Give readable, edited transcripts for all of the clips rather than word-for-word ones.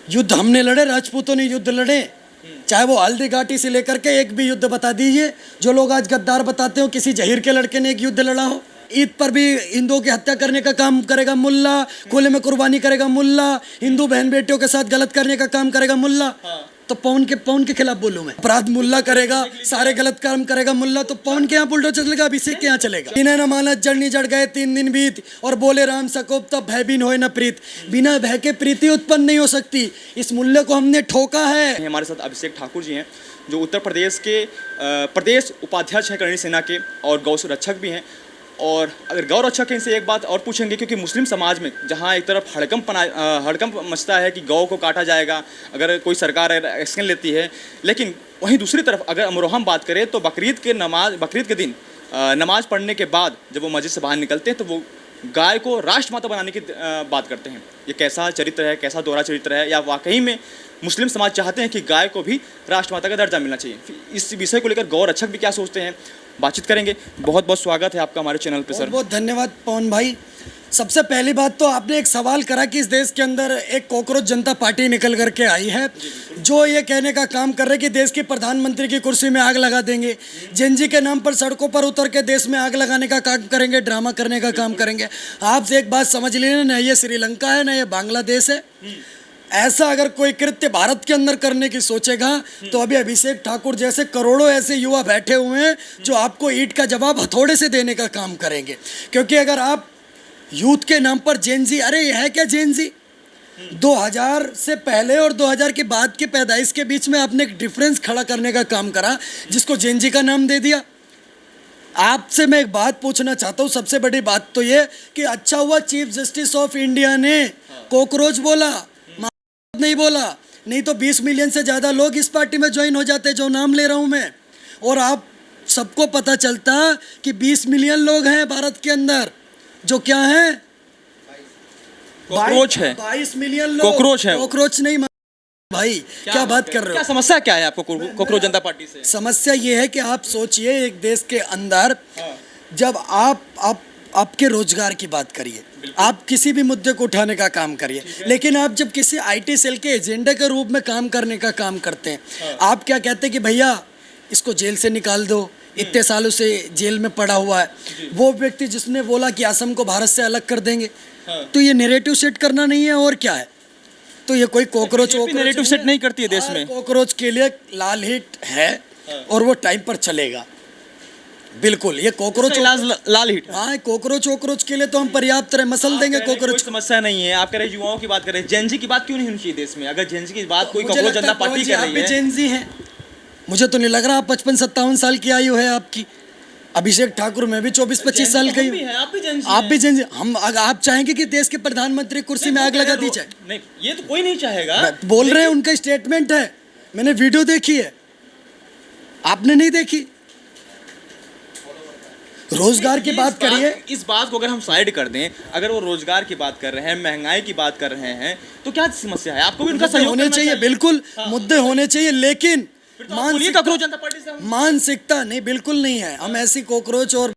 युद्ध हमने लड़े, राजपूतों ने युद्ध लड़े, चाहे वो हल्दी घाटी से लेकर के एक भी युद्ध बता दीजिए जो लोग आज गद्दार बताते हो, किसी जहीर के लड़के ने एक युद्ध लड़ा हो। ईद पर भी हिंदुओं की हत्या करने का काम करेगा मुल्ला, खुले में कुर्बानी करेगा मुल्ला, हिंदू बहन बेटियों के साथ गलत करने का काम करेगा मुल्ला। तो पवन के खिलाफ बोलूं मैं? अपराध मुल्ला करेगा, सारे गलत काम करेगा मुल्ला, तो पवन के यहाँ बुलडोजर चलेगा, अभिषेक के यहाँ चलेगा। इन्हें न माना जड़नी जड़ गए 3 दिन बीत, और बोले राम सकोप तब भय बिन होए न प्रीत। बिना भय के प्रीति उत्पन्न नहीं हो सकती। इस मूल्य को हमने ठोका है। हमारे साथ अभिषेक ठाकुर जी हैं जो उत्तर प्रदेश के प्रदेश उपाध्यक्ष हैं करणी सेना के, और गौ रक्षक भी हैं। और अगर गौ रक्षक हैं, इनसे एक बात और पूछेंगे, क्योंकि मुस्लिम समाज में जहां एक तरफ हड़कंप मचता है कि गौ को काटा जाएगा अगर कोई सरकार एक्शन लेती है, लेकिन वहीं दूसरी तरफ अगर अमरोहा हम बात करें तो बकरीद के दिन नमाज पढ़ने के बाद जब वो मस्जिद से बाहर निकलते हैं तो वो गाय को राष्ट्रमाता बनाने की बात करते हैं। ये कैसा चरित्र है, कैसा दोहरा चरित्र है, या वाकई में मुस्लिम समाज चाहते हैं कि गाय को भी राष्ट्रमाता का दर्जा मिलना चाहिए? इस विषय को लेकर गौ रक्षक भी क्या सोचते हैं, बातचीत करेंगे। बहुत बहुत स्वागत है आपका हमारे चैनल पे सर। बहुत धन्यवाद पवन भाई। सबसे पहली बात तो आपने एक सवाल करा कि इस देश के अंदर एक कॉकरोच जनता पार्टी निकल करके आई है जो ये कहने का काम कर रहे कि देश के प्रधानमंत्री की कुर्सी में आग लगा देंगे, जेएनजी के नाम पर सड़कों पर उतर के देश में आग लगाने का काम करेंगे, ड्रामा करने का काम करेंगे। आपसे एक बात समझ लीजिए, ना ये श्रीलंका है ना ये बांग्लादेश है। ऐसा अगर कोई कृत्य भारत के अंदर करने की सोचेगा तो अभी अभिषेक ठाकुर जैसे करोड़ों ऐसे युवा बैठे हुए हैं जो आपको ईंट का जवाब हथौड़े से देने का काम करेंगे। क्योंकि अगर आप यूथ के नाम पर जेनजी, अरे ये है क्या जेनजी? 2000 से पहले और 2000 के बाद के पैदाइश के बीच में आपने एक डिफरेंस खड़ा करने का काम करा जिसको जेनजी का नाम दे दिया। आपसे मैं एक बात पूछना चाहता हूँ, सबसे बड़ी बात तो ये कि अच्छा हुआ चीफ जस्टिस ऑफ इंडिया ने कॉकरोच बोला, नहीं बोला, नहीं तो 20 मिलियन से ज़्यादा लोग इस पार्टी में ज्वाइन हो जाते जो नाम ले रहा हूँ मैं। और आप सबको पता चलता कि 20 मिलियन लोग हैं भारत के अंदर जो क्या हैं, कॉकरोच है। 22 मिलियन लोग कॉकरोच है। कॉकरोच नहीं भाई, क्या बात कर रहे हो? क्या समस्या क्या है आपको कॉकरोच जनता पार्टी से? समस्या ये है कि आप सोचिए एक देश के अंदर जब आपके रोजगार की बात करिए, आप किसी भी मुद्दे को उठाने का काम करिए, लेकिन आप जब किसी आईटी सेल के एजेंडे के रूप में काम करने का काम करते हैं, आप क्या कहते हैं कि भैया इसको जेल से निकाल दो, इतने सालों से जेल में पड़ा हुआ है। वो व्यक्ति जिसने बोला कि असम को भारत से अलग कर देंगे, तो ये नैरेटिव सेट करना नहीं है और क्या है? तो ये कोई कॉकरोच नैरेटिव सेट नहीं करती है देश में। कॉकरोच के लिए लाल हिट है और वो टाइम पर चलेगा। बिल्कुल, ये कॉकरोच लाल हिट। हाँ, कॉकरोच के लिए तो हम पर्याप्त मसल देंगे। कॉकरोच समस्या नहीं है। आप कह रहे युवाओं की बात कर रहे हैं, जेनजी की बात क्यों नहीं होनी चाहिए देश में? अगर जेनजी की बात कोई कॉकरोच जनता पार्टी कर रही है, जेनजी है, मुझे तो नहीं लग रहा। 55-57 साल की आयु है आपकी। अभिषेक ठाकुर में भी 24-25 साल की हूँ। आप भी जेनजी। हम आप चाहेंगे कि देश के प्रधानमंत्री कुर्सी में आग लगा दी जाए? नहीं, ये तो कोई नहीं चाहेगा। बोल रहे हैं, उनका स्टेटमेंट है, मैंने वीडियो देखी है, आपने नहीं देखी? रोजगार की बात करिए। इस बात को अगर हम साइड कर दें, अगर वो रोजगार की बात कर रहे हैं, महंगाई की बात कर रहे हैं, तो क्या समस्या है? आपको भी उनका सहयोग होने चाहिए। बिल्कुल मुद्दे होने चाहिए, लेकिन कॉकरोच जनता पार्टी से मानसिकता नहीं, बिल्कुल नहीं है। हम ऐसी कॉकरोच और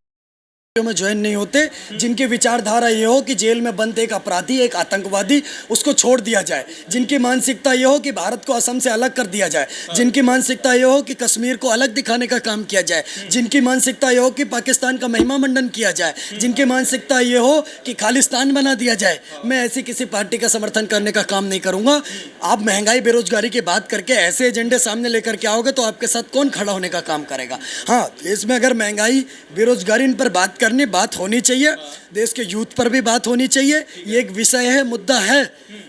में ज्वाइन नहीं होते जिनकी विचारधारा ये हो कि जेल में बंद एक अपराधी, एक आतंकवादी, उसको छोड़ दिया जाए। जिनकी मानसिकता ये हो कि भारत को असम से अलग कर दिया जाए। जिनकी मानसिकता ये हो कि कश्मीर को अलग दिखाने का काम किया जाए। जिनकी मानसिकता ये हो कि पाकिस्तान का महिमा मंडन किया जाए। जिनकी मानसिकता ये हो कि खालिस्तान बना दिया जाए। मैं ऐसी किसी पार्टी का समर्थन करने का काम नहीं करूँगा। आप महंगाई बेरोजगारी की बात करके ऐसे एजेंडे सामने लेकर के आओगे तो आपके साथ कौन खड़ा होने का काम करेगा? हाँ, इसमें अगर महंगाई बेरोजगारी इन पर बात होनी चाहिए, देश के यूथ पर भी बात होनी चाहिए। ये एक विषय है, मुद्दा है,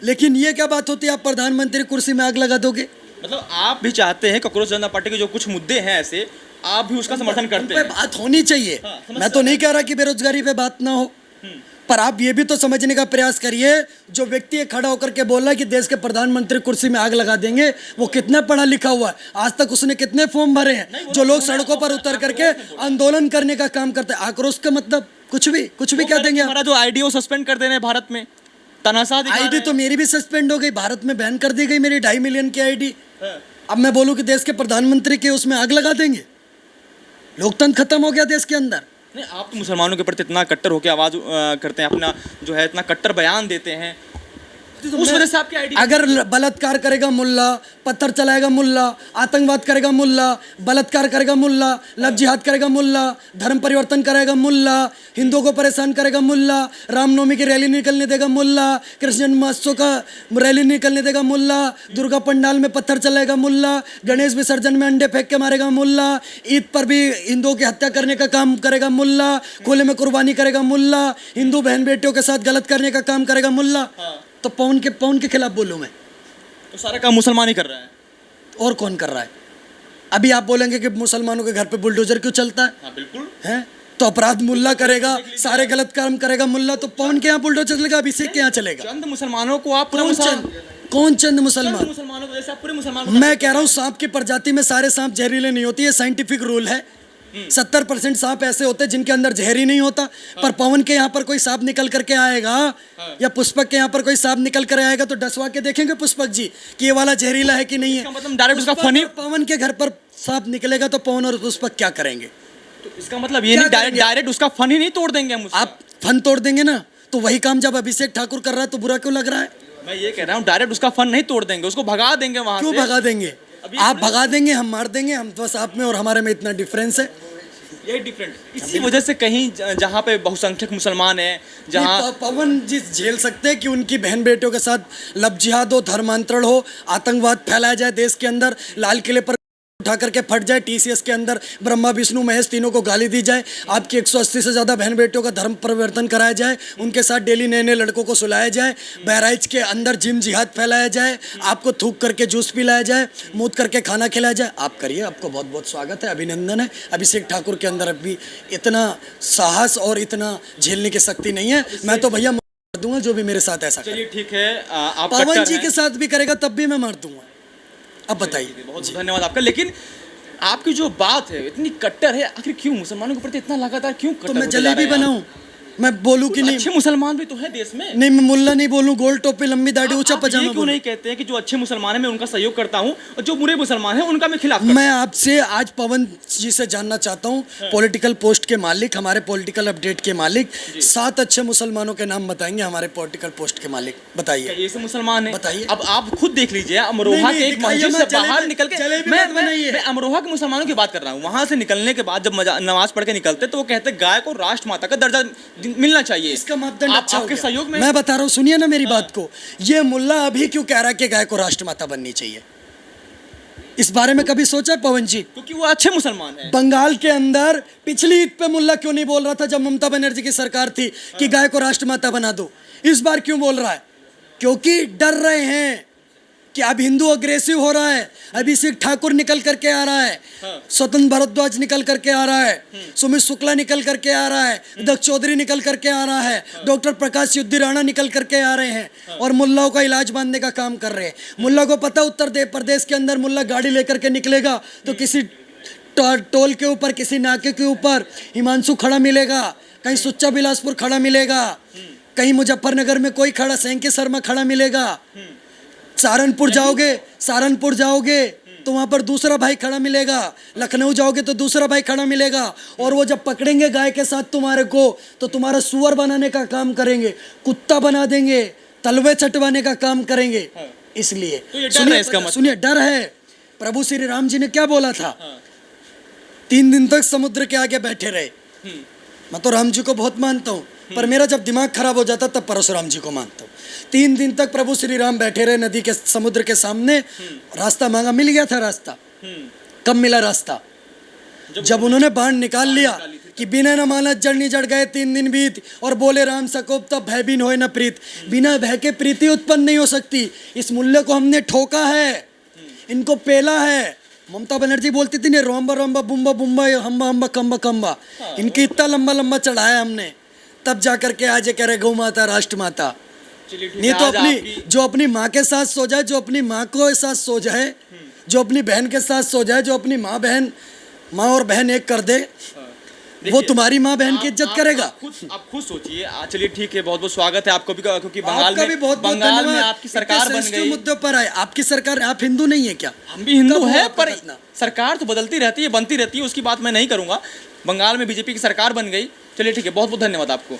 लेकिन ये क्या बात होती है आप प्रधानमंत्री कुर्सी में आग लगा दोगे? मतलब आप भी चाहते हैं कांग्रेस जनता पार्टी के जो कुछ मुद्दे हैं ऐसे, आप भी उसका समर्थन करते हैं? बात होनी चाहिए। मैं तो नहीं कह रहा कि बेरोजगारी पे बात ना हो, पर आप ये भी तो समझने का प्रयास करिए, जो व्यक्ति खड़ा होकर के बोल रहा है कि देश के प्रधानमंत्री कुर्सी में आग लगा देंगे, वो कितना पढ़ा लिखा हुआ है? आज तक उसने कितने फॉर्म भरे हैं? जो लोग सड़कों पर उतर करके आंदोलन करने का काम करते हैं, आक्रोश का मतलब कुछ भी कह देंगे। हमारा जो आईडी वो सस्पेंड कर देने भारत में, तनाशाह आईडी तो मेरी भी सस्पेंड हो गई, भारत में बैन कर दी गई मेरी 2.5 मिलियन की आईडी। अब मैं बोलूं कि देश के प्रधानमंत्री के उसमें आग लगा देंगे? लोकतंत्र खत्म हो गया देश के अंदर। नहीं, आप तो मुसलमानों के प्रति इतना कट्टर होकर आवाज़ करते हैं, अपना जो है इतना कट्टर बयान देते हैं, उस वजह से आपकी आइडिया अगर बलात्कार करेगा मुल्ला, पत्थर चलाएगा मुल्ला, आतंकवाद करेगा मुल्ला, बलात्कार करेगा मुल्ला, लव जिहाद करेगा मुल्ला, धर्म परिवर्तन करेगा मुल्ला, हिंदुओं को परेशान करेगा मुल्ला, रामनवमी की रैली निकलने देगा मुल्ला, कृष्ण जन्मोत्सव का रैली निकलने देगा मुल्ला, दुर्गा पंडाल में पत्थर चलाएगा मुल्ला, गणेश विसर्जन में अंडे फेंक के मारेगा मुल्ला, ईद पर भी हिंदुओं की हत्या करने का काम करेगा मुल्ला, खुले में कुर्बानी करेगा मुल्ला, हिंदू बहन बेटियों के साथ गलत करने का काम करेगा मुल्ला। तो पवन के खिलाफ बोलूं मैं? तो सारा काम मुसलमान ही कर रहा है। और कौन कर रहा है? अभी आप बोलेंगे कि मुसलमानों के घर पे बुलडोजर क्यों चलता है? हाँ बिल्कुल हैं? तो अपराध मुल्ला करेगा, सारे गलत काम करेगा मुल्ला, तो पवन के यहाँ बुलडोजर चलेगा, अभिषेक के यहाँ चलेगा? चंद मुसलमानों को आप पूरा कौन चंद मुसलमान? मुसलमानों को जैसे आप पूरे मुसलमान मैं कह रहा हूँ सांप की प्रजाति में सारे सांप जहरीले नहीं होती, ये साइंटिफिक रूल है। 70% सांप ऐसे होते हैं जिनके अंदर जहर ही नहीं होता। पर पवन के यहाँ पर कोई सांप निकल करके आएगा या पुष्पक के यहाँ पर कोई सांप निकल कर आएगा तो डसवा के देखेंगे पुष्पक जी कि ये वाला जहरीला है कि नहीं है। मतलब डायरेक्ट उसका फनी, पवन के घर पर सांप निकलेगा तो पवन और पुष्पक क्या करेंगे? तो इसका मतलब ये नहीं डायरेक्ट उसका फन ही नहीं तोड़ देंगे हम उसका। आप फन तोड़ देंगे ना, तो वही काम जब अभिषेक ठाकुर कर रहा है तो बुरा क्यों लग रहा है? मैं ये कह रहा हूँ डायरेक्ट उसका फन नहीं तोड़ देंगे, उसको भगा देंगे वहां से। क्यों भगा देंगे? आप भगा देंगे, हम मार देंगे, हम बस आप में और हमारे में इतना डिफरेंस है। ये डिफरेंट इसी वजह से कहीं जहाँ पे बहुसंख्यक मुसलमान हैं, जहाँ पवन जी झेल सकते हैं कि उनकी बहन बेटियों के साथ लव जिहाद हो, धर्मांतरण हो, आतंकवाद फैलाया जाए देश के अंदर, लाल किले पर उठा करके फट जाए, टीसीएस के अंदर ब्रह्मा विष्णु महेश तीनों को गाली दी जाए, आपकी 180 से ज़्यादा बहन बेटियों का धर्म परिवर्तन कराया जाए, उनके साथ डेली नए नए लड़कों को सुलाया जाए, बहराइच के अंदर जिम जिहाद फैलाया जाए, आपको थूक करके जूस पिलाया जाए, मूत करके खाना खिलाया जाए। आप करिए, आपको बहुत बहुत स्वागत है, अभिनंदन है। अभिषेक ठाकुर के अंदर अभी इतना साहस और इतना झेलने की शक्ति नहीं है। मैं तो भैया मार दूंगा जो भी मेरे साथ ऐसा करे। चलिए ठीक है, आप पवन जी के साथ भी करेगा तब भी मैं मार दूंगा। अब बताइए। बहुत धन्यवाद आपका। लेकिन आपकी जो बात है इतनी कट्टर है, आखिर क्यों मुसलमानों के प्रति इतना लगातार क्यों कट्टर? तो मैं जलेबी बनाऊं? मैं बोलूं कि नहीं? अच्छे मुसलमान भी तो है देश में। नहीं, मैं मुल्ला नहीं बोलूं, गोल टोपी लंबी दाढ़ी ऊंचा पजामा क्यों नहीं कहते हैं कि जो अच्छे मुसलमान हैं मैं उनका सहयोग करता हूं और जो बुरे मुसलमान हैं उनका मैं खिलाफ करता हूं? मैं आपसे आज पवन जी से जानना चाहता हूं, पॉलिटिकल पोस्ट के मालिक, हमारे पॉलिटिकल अपडेट के मालिक, 7 अच्छे मुसलमानों के नाम बताएंगे हमारे पॉलिटिकल पोस्ट के मालिक, बताइए। ये सब मुसलमान है? बताइए। अब आप खुद देख लीजिए, अमरोहा के एक मस्जिद से बाहर निकल के, मैं अमरोहा के मुसलमानों की बात कर रहा हूँ, वहां से निकलने के बाद जब नमाज पढ़ के निकलते तो वो कहते गाय को राष्ट्र माता का दर्जा मिलना चाहिए। इसका मापदंड अच्छा हो आपके गया। सहयोग में मैं बता रहा हूँ, सुनिए ना मेरी बात को। ये मुल्ला अभी क्यों कह रहा है कि गाय को राष्ट्रमाता बननी चाहिए? इस बारे में कभी सोचा पवन जी? क्योंकि वो अच्छे मुसलमान हैं। बंगाल के अंदर पिछली ईद पे मुल्ला क्यों नहीं बोल रहा था जब ममता बनर्जी की सरकार थी कि गाय को राष्ट्रमाता बना दो? इस बार क्यों बोल रहा है? क्योंकि डर रहे हैं कि अब हिंदू अग्रेसिव हो रहा है। अभिषेक ठाकुर निकल करके आ रहा है, स्वतंत्र भारद्वाज निकल करके आ रहा है, सुमित शुक्ला निकल करके आ रहा है, दक्ष चौधरी निकल करके आ रहा है, डॉक्टर प्रकाश युद्धि राणा निकल करके आ रहे हैं और मुल्लाओं का इलाज बांधने का काम कर रहे हैं। मुल्ला को पता उत्तर प्रदेश के अंदर मुल्ला गाड़ी लेकर के निकलेगा तो किसी टोल के ऊपर, किसी नाके के ऊपर हिमांशु खड़ा मिलेगा, कहीं सुच्चा बिलासपुर खड़ा मिलेगा, कहीं मुजफ्फरनगर में कोई खड़ा, सैंके शर्मा खड़ा मिलेगा। सहारनपुर जाओगे तो वहाँ पर दूसरा भाई खड़ा मिलेगा, लखनऊ जाओगे तो दूसरा भाई खड़ा मिलेगा, और वो जब पकड़ेंगे गाय के साथ तुम्हारे को तो तुम्हारा सुअर बनाने का काम करेंगे, कुत्ता बना देंगे, तलवे चटवाने का काम करेंगे। इसलिए सुनिए, डर है। प्रभु श्री राम जी ने क्या बोला था? 3 दिन तक समुद्र के आगे बैठे रहे। मैं तो राम जी को बहुत मानता हूँ, पर मेरा जब दिमाग खराब हो जाता तब परशुराम जी को मानता हूँ। 3 दिन तक प्रभु श्री राम बैठे रहे नदी के, समुद्र के सामने। रास्ता मांगा, मिल गया था रास्ता। कब मिला रास्ता? जब उन्होंने बाण निकाल लिया कि बिना न मानत जड़नी जड़ गए 3 दिन बीत, और बोले राम सकोप तब भय बिन होए न प्रीत। बिना भय के प्रीति उत्पन्न नहीं हो सकती। इस मूल्य को हमने ठोका है, इनको पेला है। ममता बनर्जी बोलती थी नहीं, रोम्बा रोम्बा बुम्बा बुम्बा हम्बा हम्बा कम्बा कम्बा, इनकी इतना लंबा लंबा चढ़ाया हमने, तब जा करके आज ये कह रहे गौ माता राष्ट्र माता। नहीं तो जो अपनी माँ के साथ सो जाए, जो अपनी माँ को साथ सो जाए, जो अपनी बहन के साथ सो जाए, जो अपनी माँ और बहन एक कर दे, वो तुम्हारी माँ बहन की इज्जत करेगा। आप खुद सोचिए। चलिए ठीक है, बहुत बहुत स्वागत है आपको भी, क्योंकि बंगाल में आपकी सरकार बन गई। मुद्दों पर आए आपकी सरकार। आप हिंदू नहीं है क्या? हम भी हिंदू हैं, पर सरकार तो बदलती रहती है, बनती रहती है, उसकी बात मैं नहीं करूंगा। बंगाल में बीजेपी की सरकार बन गई। चलिए ठीक है, बहुत बहुत धन्यवाद आपको।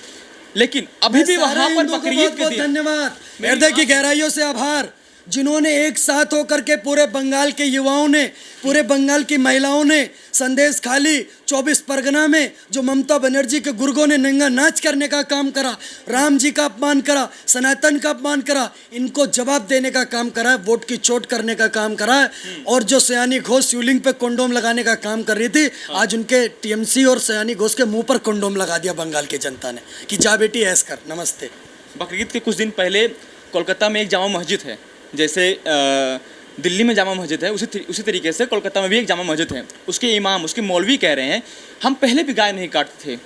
लेकिन अभी भी वहां पर हिंदुओं को बकरीद बहुत के बहुत दिन धन्यवाद, मेरी हृदय की बात- गहराइयों से आभार, जिन्होंने एक साथ होकर के पूरे बंगाल के युवाओं ने, पूरे बंगाल की महिलाओं ने संदेश खाली 24 परगना में जो ममता बनर्जी के गुर्गों ने नंगा नाच करने का काम करा, राम जी का अपमान करा, सनातन का अपमान करा, इनको जवाब देने का काम करा है, वोट की चोट करने का काम करा है। और जो सयानी घोष शिवलिंग पे कंडोम लगाने का काम कर रही थी, आज उनके टीएमसी और सयानी घोष के मुंह पर कंडोम लगा दिया बंगाल की जनता ने कि जा बेटी ऐस कर। नमस्ते। बकरीद के कुछ दिन पहले कोलकाता में एक जामा मस्जिद है, जैसे दिल्ली में जामा मस्जिद है, उसी तरीके से कोलकाता में भी एक जामा मस्जिद है। उसके इमाम, उसके मौलवी कह रहे हैं हम पहले भी गाय नहीं काटते थे,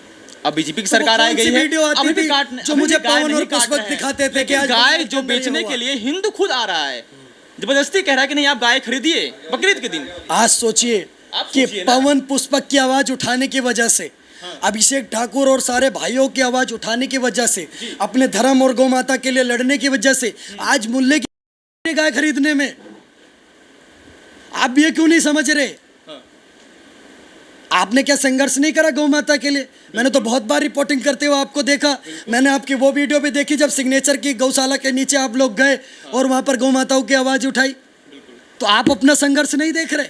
अब बीजेपी की सरकार आ गई है, अभी भी काटने, जो मुझे पवन और पुष्पक दिखाते थे कि आज गाय जो बेचने के लिए हिंदू खुद आ रहा है, जबरदस्ती कह रहा है कि नहीं आप गाय खरीदिए बकरीद के दिन। आज सोचिए कि पवन पुष्पक की आवाज उठाने की वजह से, अभिषेक ठाकुर और सारे भाइयों की आवाज उठाने की वजह से, अपने धर्म और गौ माता के लिए लड़ने की वजह से आज मुल्ले की गाय खरीदने में, आप ये क्यों नहीं समझ रहे? आपने क्या संघर्ष नहीं करा गौ माता के लिए? मैंने तो बहुत बार रिपोर्टिंग करते हुए आपको देखा, मैंने आपकी वो वीडियो भी देखी जब सिग्नेचर की गौशाला के नीचे आप लोग गए और वहां पर गौ माताओं की आवाज उठाई। तो आप अपना संघर्ष नहीं देख रहे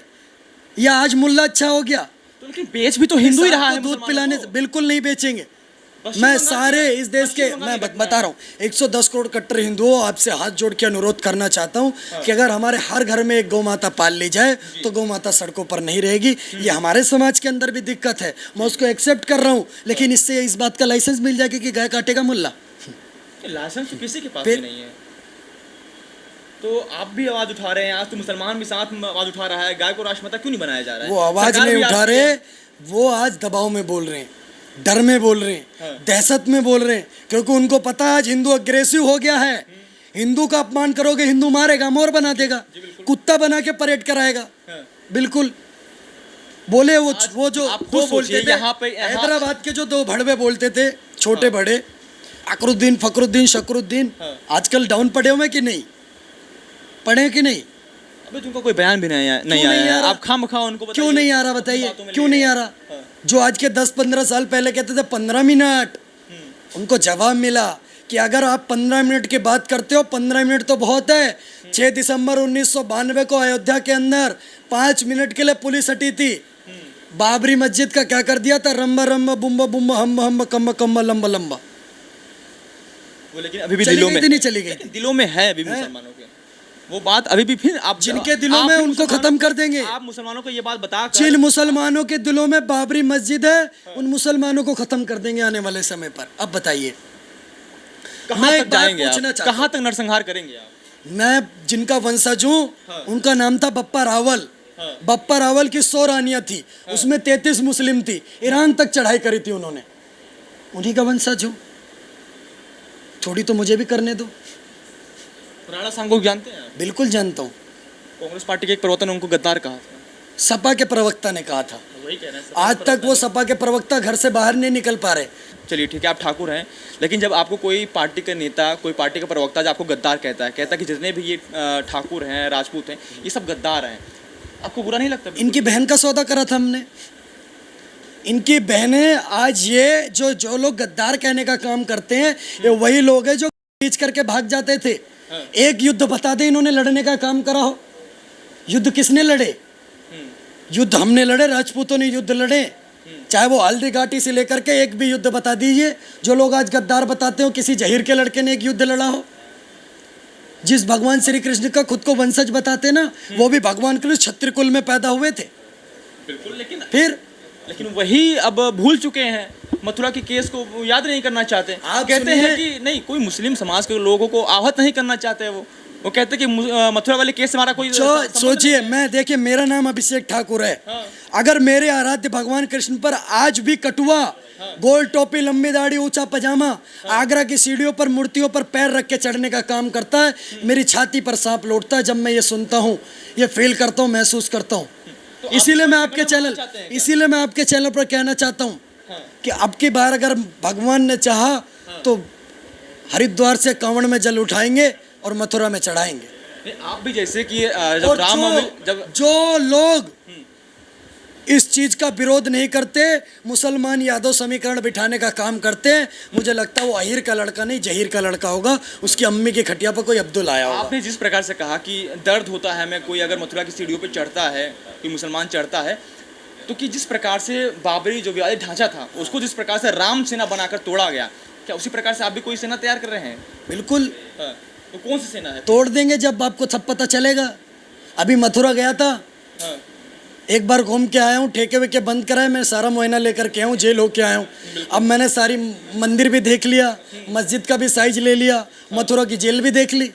या आज मुल्ला अच्छा हो गया? तो लेकिन बेच भी तो हिंदू ही रहा है, दूध पिलाने से बिल्कुल नहीं बेचेंगे। मैं सारे इस देश के, मैं बता रहा हूँ, 110 करोड़ कट्टर हिंदुओं, आपसे हाथ जोड़ के अनुरोध करना चाहता हूँ कि अगर हमारे हर घर में एक गौ माता पाल ली जाए तो गौ माता सड़कों पर नहीं रहेगी। ये हमारे समाज के अंदर भी दिक्कत है, मैं उसको एक्सेप्ट कर रहा हूँ, लेकिन इससे इस बात का लाइसेंस मिल जाएगा कि गाय काटेगा मुल्ला। लाइसेंस तो किसी के पास भी नहीं है। तो आप भी आवाज उठा रहे हैं, आज तो मुसलमान भी साथ में आवाज उठा रहा है, गाय को राष्ट्रमाता क्यों नहीं बनाया जा रहा है? वो आवाज नहीं उठा रहे, वो आज दबाव में बोल रहे हैं, डर में बोल रहे हैं, दहशत में बोल रहे हैं, क्योंकि उनको पता है आज हिंदू अग्रेसिव हो गया है। हिंदू का अपमान करोगे हिंदू मारेगा, मोर बना देगा, कुत्ता बना के परेड कराएगा। बिल्कुल बोले वो जो दो बोलते थे हैदराबाद के, जो दो भड़वे बोलते थे, छोटे बड़े, अकरुद्दीन, फकरुद्दीन, शकरुद्दीन, आजकल डाउन पड़े हुए कि नहीं पढ़े कि नहीं? अबे तुमको कोई बयान भी नहीं आया है, आप खामखा उनको बताइए। क्यों नहीं आ रहा बताइए, क्यों नहीं आ रहा? जो आज के 10-15 साल पहले कहते थे 15 मिनट, उनको जवाब मिला कि अगर आप 15 मिनट की बात करते हो, 15 मिनट तो बहुत है। 6 दिसंबर 1992 को अयोध्या के अंदर 5 मिनट के लिए पुलिस हटी थी। बाबरी मस्जिद का क्या कर दिया था? रंबा रंबा बुम्बा बुम्बा हम्बा हम्बा कम्बा कम्बा लंबा लंबा। वो लेकिन अभी भी दिलों में नहीं चली गई, दिलों में है अभी मुसलमानों के वो बात अभी भी। फिर आप जिनके दिलों में उनको खत्म कर देंगे। आप मुसलमानों को ये बात बता, जिन मुसलमानों के दिलों में बाबरी मस्जिद है, उन मुसलमानों को खत्म कर देंगे आने वाले समय पर। अब बताइए कहाँ तक जाएंगे, कहाँ तक नरसंहार करेंगे आप? मैं जिनका वंशज हूँ, उनका नाम था बप्पा रावल। बप्पा रावल की 100 रानियां थी, उसमें 33 मुस्लिम थी, ईरान तक चढ़ाई करी थी उन्होंने, उन्हीं का वंशज हूँ। थोड़ी तो मुझे भी करने दो। राणा सांगो जानते हैं? बिल्कुल जानता हूँ। कांग्रेस पार्टी के एक प्रवक्ता ने उनको गद्दार कहा था, सपा के प्रवक्ता ने कहा था। वही कह रहे हैं, आज तक वो सपा के प्रवक्ता घर से बाहर नहीं निकल पा रहे। चलिए ठीक है, आप ठाकुर हैं, लेकिन जब आपको कोई पार्टी का नेता, कोई पार्टी का प्रवक्ता जब आपको गद्दार कहता है कि जितने भी ये ठाकुर हैं, राजपूत हैं, ये सब गद्दार हैं, आपको बुरा नहीं लगता? इनकी बहन का सौदा करा था हमने। इनकी बहनें आज ये जो लोग गद्दार कहने का काम करते हैं, ये वही लोग हैं जो बीच करके भाग जाते थे। एक युद्ध बता दे इन्होंने लड़ने का काम करा हो। युद्ध किसने लड़े? युद्ध हमने लड़े, राजपूतों ने युद्ध लड़े। चाहे वो हल्दी घाटी से लेकर के एक भी युद्ध बता दीजिए जो लोग आज गद्दार बताते हो, किसी जहीर के लड़के ने एक युद्ध लड़ा हो। जिस भगवान श्री कृष्ण का खुद को वंशज बताते ना, वो भी भगवान कृष्ण क्षत्रिय कुल में पैदा हुए थे। बिल्कुल, लेकिन वही अब भूल चुके हैं, मथुरा के केस को याद नहीं करना चाहते। आप कहते हैं कि नहीं, कोई मुस्लिम समाज के लोगों को आहत नहीं करना चाहते। वो कहते हैं कि मथुरा वाले केस से हमारा कोई सोचिए, मैं देखिए, मेरा नाम अभिषेक ठाकुर है। अगर मेरे आराध्य भगवान कृष्ण पर आज भी कटुआ, गोल टोपी, लंबी दाढ़ी, ऊंचा पजामा, आगरा की सीढ़ियों पर मूर्तियों पर पैर रख के चढ़ने का काम करता है, मेरी छाती पर सांप लौटता है जब मैं ये सुनता हूँ, ये फील करता हूँ, महसूस करता हूँ। इसीलिए मैं आपके चैनल पर कहना चाहता हूँ कि अब की बार अगर भगवान ने चाहा तो हरिद्वार से कांवड़ में जल उठाएंगे और मथुरा में चढ़ाएंगे। आप भी जैसे कि जब राम जो लोग इस चीज़ का विरोध नहीं करते, मुसलमान यादव समीकरण बिठाने का काम करते हैं। मुझे लगता है वो अहीर का लड़का नहीं, जहीर का लड़का होगा, उसकी अम्मी की खटिया पर कोई अब्दुल आया होगा। आपने जिस प्रकार से कहा कि दर्द होता है हमें, कोई अगर मथुरा की सीढ़ियों पर चढ़ता है, कोई मुसलमान चढ़ता है, तो कि जिस प्रकार से बाबरी जो विवादित ढांचा था उसको जिस प्रकार से राम सेना बनाकर तोड़ा गया, क्या उसी प्रकार से आप भी कोई सेना तैयार कर रहे हैं? बिल्कुल हाँ, तो कौन सी सेना है? तोड़ देंगे जब आपको सब पता चलेगा। अभी मथुरा गया था, हाँ, एक बार घूम के आया हूँ, ठेके वेके बंद कराए, मैं सारा मुआयना लेकर के आया हूँ, जेल होके आया हूँ। अब मैंने सारी मंदिर भी देख लिया, मस्जिद का भी साइज ले लिया, मथुरा की जेल भी देख ली,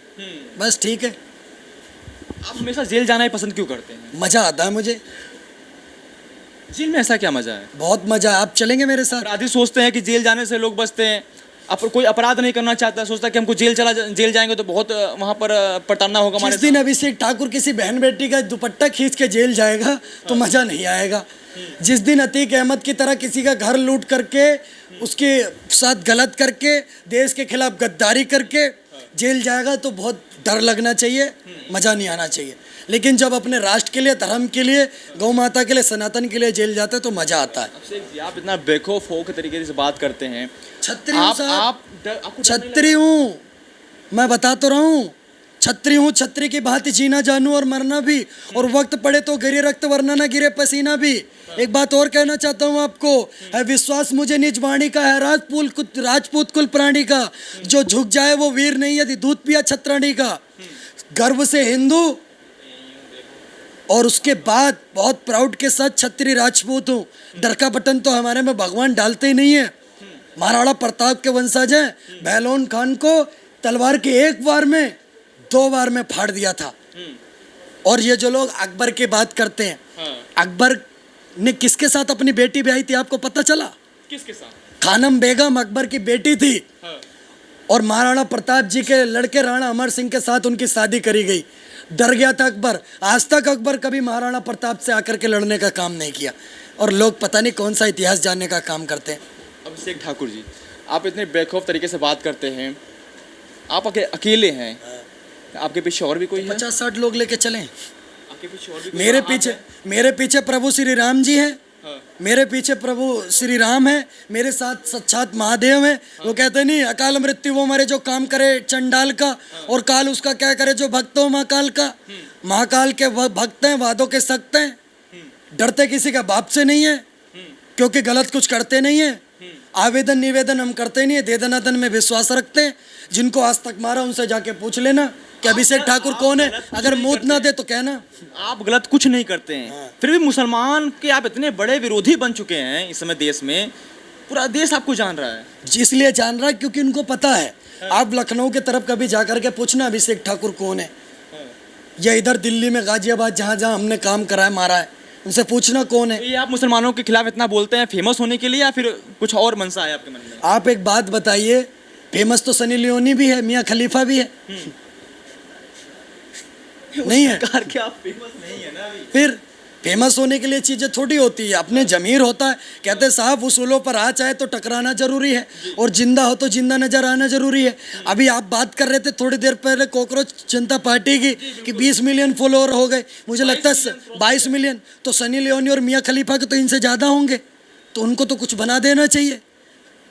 बस ठीक है। आप हमेशा जेल जाना ही पसंद क्यों करते हैं? मज़ा आता है मुझे, जेल में ऐसा क्या मजा है? बहुत मज़ा है। आप चलेंगे मेरे साथ? अपराधी सोचते हैं कि जेल जाने से लोग बचते हैं, कोई अपराध नहीं करना चाहता, सोचता है कि हमको जेल जाएंगे तो बहुत वहाँ पर प्रताड़ना होगा हमारे जिस दिन अभिषेक ठाकुर किसी बहन बेटी का दुपट्टा खींच के जेल जाएगा तो मज़ा नहीं आएगा। जिस दिन अतीक अहमद की तरह किसी का घर लूट करके, उसके साथ गलत करके, देश के खिलाफ गद्दारी करके जेल जाएगा तो बहुत डर लगना चाहिए, मज़ा नहीं आना चाहिए। लेकिन जब अपने राष्ट्र के लिए, धर्म के लिए, गौ माता के लिए, सनातन के लिए जेल जाते हैं तो मज़ा आता है। आप इतना बेखौफ हो के तरीके से बात करते हैं। छत्री हूँ साहब, आपको छत्री हूँ, मैं बता तो रहा हूँ, छत्री हूँ, छत्री की भांति जीना जानू और मरना भी, और वक्त पड़े तो गिरे रक्त वरना न गिरे पसीना भी। एक बात और कहना चाहता हूँ आपको, है विश्वास मुझे निज वाणी का, है राजपूत कुल प्राणी का, जो झुक जाए वो वीर नहीं यदि दूध पिया छत्राणी का। गर्व से हिंदू और उसके बाद बहुत प्राउड के साथ छत्री राजपूत हूँ। डर का बटन तो हमारे में भगवान डालते ही नहीं है। महाराणा प्रताप के वंशज हैं, बहलोन खान को तलवार के एक बार में 2 बार में फाड़ दिया था। और ये जो लोग अकबर की बात करते हैं, अकबर ने किसके साथ अपनी बेटी ब्याही थी आपको पता चला? किसके साथ? खानम बेगम अकबर की बेटी थी, और महाराणा प्रताप जी के लड़के राणा अमर सिंह के साथ उनकी शादी करी गई। डर गया था अकबर। आज तक अकबर कभी महाराणा प्रताप से आकर के लड़ने का काम नहीं किया, और लोग पता नहीं कौन सा इतिहास जानने का काम करते हैं। अभिषेक ठाकुर जी, आप इतने बेखौफ तरीके से बात करते हैं, आप अकेले हैं, आपके पीछे और भी कोई है? 50-60 लोग लेके चलें। आपके पीछे और भी मेरे पीछे प्रभु श्री राम जी हैं, मेरे पीछे प्रभु श्री राम है, मेरे साथ साक्षात महादेव है। वो कहते नहीं, अकाल मृत्यु वो मरे जो काम करे चंडाल का, और काल उसका क्या करे जो भक्त हो महाकाल का। महाकाल के भक्त हैं, वादों के सख्त हैं, डरते किसी का बाप से नहीं है, क्योंकि गलत कुछ करते नहीं है। आवेदन निवेदन हम करते नहीं है, दे दनादन में विश्वास रखते हैं। जिनको आज तक मारा उनसे जाके पूछ लेना कि अभिषेक ठाकुर कौन है, अगर मूत ना दे तो कहना। आप गलत कुछ नहीं करते हैं, फिर भी मुसलमान के आप इतने बड़े विरोधी बन चुके हैं इस समय देश में, पूरा देश आपको जान रहा है। इसलिए जान रहा है क्योंकि उनको पता है। आप लखनऊ के तरफ कभी जा करके पूछना अभिषेक ठाकुर कौन है, या इधर दिल्ली में गाजियाबाद जहाँ जहाँ हमने काम करा है, मारा है, उनसे पूछना कौन है। तो ये आप मुसलमानों के खिलाफ इतना बोलते हैं फेमस होने के लिए, या फिर कुछ और मनसा है आपके मन में? आप एक बात बताइए, फेमस तो सनी लियोनी भी है, मियाँ खलीफा भी है, नहीं है? क्या आप फेमस नहीं है ना अभी? फिर फेमस होने के लिए चीज़ें थोड़ी होती है, अपने जमीर होता है। कहते हैं साहब उसूलों पर आ चाहे तो टकराना जरूरी है, और जिंदा हो तो जिंदा नजर आना जरूरी है। अभी आप बात कर रहे थे थोड़ी देर पहले कॉकरोच जनता पार्टी की कि 20 मिलियन फॉलोअर हो गए, मुझे लगता है 22 मिलियन। तो सनी लियोनी और मियाँ खलीफा के तो इनसे ज़्यादा होंगे, तो उनको तो कुछ बना देना चाहिए।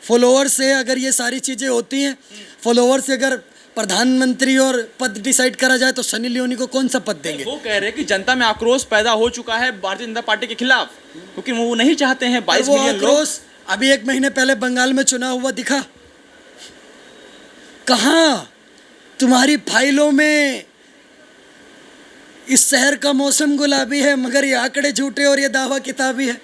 फॉलोअर से अगर ये सारी चीज़ें होती हैं, फॉलोअर से अगर प्रधानमंत्री और पद डिसाइड करा जाए तो सनी लियोनी को कौन सा पद देंगे? वो कह रहे हैं कि जनता में आक्रोश पैदा हो चुका है भारतीय जनता पार्टी के खिलाफ, क्योंकि वो नहीं चाहते हैं 22 मिलियन लोग। अभी 1 महीने पहले बंगाल में चुनाव हुआ, दिखा कहाँ? तुम्हारी फाइलों में इस शहर का मौसम गुलाबी है, मगर ये आंकड़े झूठे और ये दावा किताबी है।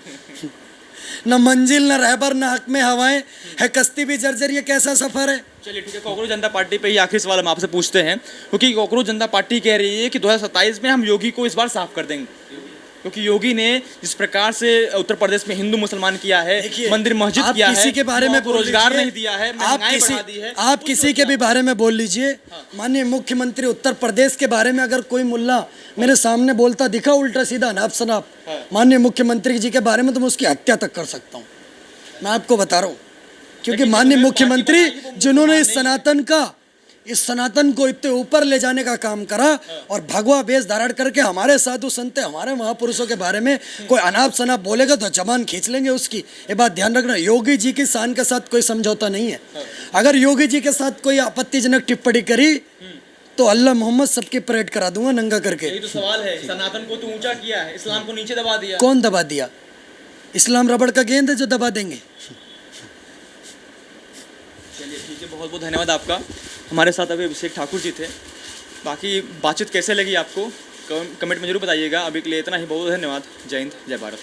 न मंजिल न रहबर न हक में हवाएं, है कश्ती भी जर्जर, ये कैसा सफर है? चलिए ठीक है, कॉकरोच जनता पार्टी पे ही आखिरी सवाल हम आपसे पूछते हैं, क्योंकि कॉकरोच जनता पार्टी कह रही है कि 2027 में हम योगी को इस बार साफ कर देंगे, क्योंकि योगी ने जिस प्रकार से उत्तर प्रदेश में हिंदू मुसलमान किया है, मंदिर मस्जिद किया है, किसी के बारे में रोजगार नहीं दिया है, महंगाई बढ़ा दी है। आप किसी के भी बारे में बोल लीजिए। माननीय मुख्यमंत्री उत्तर प्रदेश के बारे में अगर कोई मुल्ला मेरे सामने बोलता दिखा उल्टा सीधा नाप शनाप माननीय मुख्यमंत्री जी के बारे में, तो मैं उसकी हत्या तक कर सकता हूँ। मैं आपको बता रहा हूँ, क्योंकि माननीय मुख्यमंत्री जिन्होंने इस इस सनातन को इतने ऊपर ले जाने का काम करा और भगवा वेश धारण करके हमारे साधु संत हमारे महापुरुषों के बारे में कोई अनाप शनाप बोलेगा तो जबान खींच लेंगे उसकी। ये बात ध्यान रखना, योगी जी की शान के साथ कोई समझौता नहीं है। अगर योगी जी के साथ कोई आपत्तिजनक टिप्पणी करी तो अल्लाह मोहम्मद सबकी परेड करा दूंगा नंगा करके। यही तो सवाल है, सनातन को तो ऊंचा किया है, इस्लाम को नीचे दबा दिया। कौन दबा दिया? इस्लाम रबड़ का गेंद है जो दबा देंगे। चलिए ठीक है, बहुत बहुत धन्यवाद आपका। हमारे साथ अभी अभिषेक ठाकुर जी थे। बाकी बातचीत कैसे लगी आपको कमेंट में जरूर बताइएगा। अभी के लिए इतना ही, बहुत धन्यवाद। जय हिंद, जय भारत।